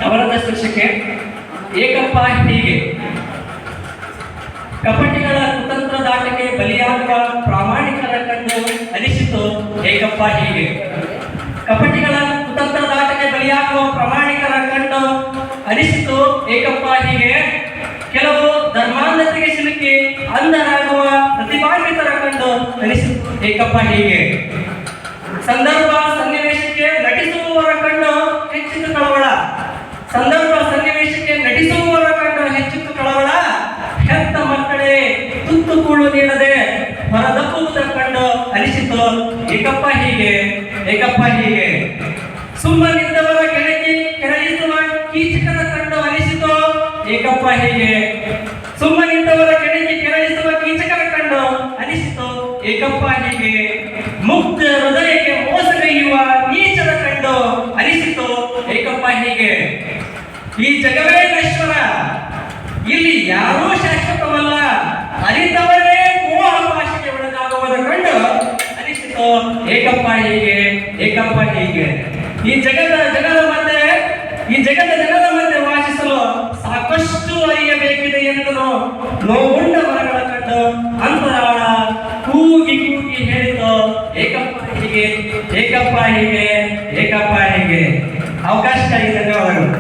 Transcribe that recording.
ಅವರದ ಶೀರ್ಷಿಕೆ ಏಕಪ್ಪ ಹೀಗೆ. ಕಪಟಿಗಳ ಕುತಂತ್ರದಾಟಕ್ಕೆ ಬಲಿಯಾಗುವ ಪ್ರಾಮಾಣಿಕರ ಕಂಡು ಅನಿಸಿತು ಏಕಪ್ಪ ಹೀಗೆ. ಕಪಟಿಗಳ ಕುತಂತ್ರದಾಟಕ್ಕೆ ಬಲಿಯಾಗುವ ಪ್ರಾಮಾಣಿಕರ ಕಂಡು ಅನಿಸಿತು ಏಕಪ್ಪ ಹೀಗೆ. ಕೆಲವು ಧರ್ಮಾಂಧತೆಗೆ ಸಿಲುಕಿ ಅಂಧರಾಗುವ ಪ್ರತಿಭಾನ್ವಿತರ ಕಂಡು ಅನಿಸಿತು ಏಕಪ್ಪ ಹೀಗೆ. ಸಂದರ್ಭ ಸನ್ನಿವೇಶಕ್ಕೆ ನಟಿಸುವವರ ಕಂಡು ಹೆಚ್ಚಿತು ಕಳವಳ. ಸಂದರ್ಭ ಸನ್ನಿವೇಶಕ್ಕೆ ನಟಿಸುವವರ ಕಂಡು ಹೆಚ್ಚಿತು ಕಳವಳ. ಹೆತ್ತ ಮಕ್ಕಳೇ ತುತ್ತು ಕೂಳು ನೀಡದೆ ಹೊರದಪ್ಪುವುದರ ಕಂಡು ಅನಿಸಿತು ಏಕಪ್ಪ ಹೀಗೆ. ಏಕಪ್ಪ ಹೀಗೆ. ಸುಮ್ಮನಿದ್ದವರ ಕೆಳಗೆ ಕೆರಳಿಸುವ ಕೀಚಕನ ಕಂಡು ಅನಿಸಿತು ಏಕಪ್ಪ ಹೀಗೆ. ಸುಮ್ಮನಿದ್ದವರ ಕೆಳಗೆ ಕೆರಳಿಸುವ ಕೀಚಕನ ಕಂಡು ಅನಿಸಿತು ಏಕಪ್ಪ ಹೀಗೆ. ಮುಕ್ತ ಹೃದಯಕ್ಕೆ ಮೋಸಗೈಯುವ ನೀಚರ ಕಂಡು ಅನಿಸಿತು ಏಕಪ್ಪ ಹೀಗೆ. ಈ ಜಗವೇ ನಶ್ವರ, ಇಲ್ಲಿ ಯಾರೂ ಶಾಶ್ವತವಲ್ಲ, ಅರಿತವರೇ ಮೋಹ ಭಾಷೆಗೆ ಒಳಗಾಗುವುದ ಕಂಡು ಅನಿಸಿತು ಏಕಪ್ಪ ಹೀಗೆ. ಏಕಪ್ಪ ಹೀಗೆ. ಈ ಜಗದ ಜನರ ಮಧ್ಯೆ ವಾಸಿಸಲು ಸಾಕಷ್ಟು ಅರಿಯಬೇಕಿದೆ ಎಂದು ನೋವುಂಡ ಮರಗಳ ಕಂಡು ಅಂತರಾಳ ಕೂಗಿ ಕೂಗಿ ಹೇಳಿತು ಏಕಪ್ಪ ಹೀಗೆ. ಏಕಪ್ಪ ಹೀಗೆ. ಏಕಪ್ಪ ಹೀಗೆ. ಅವಕಾಶಕ್ಕಾಗಿ ಧನ್ಯವಾದಗಳು.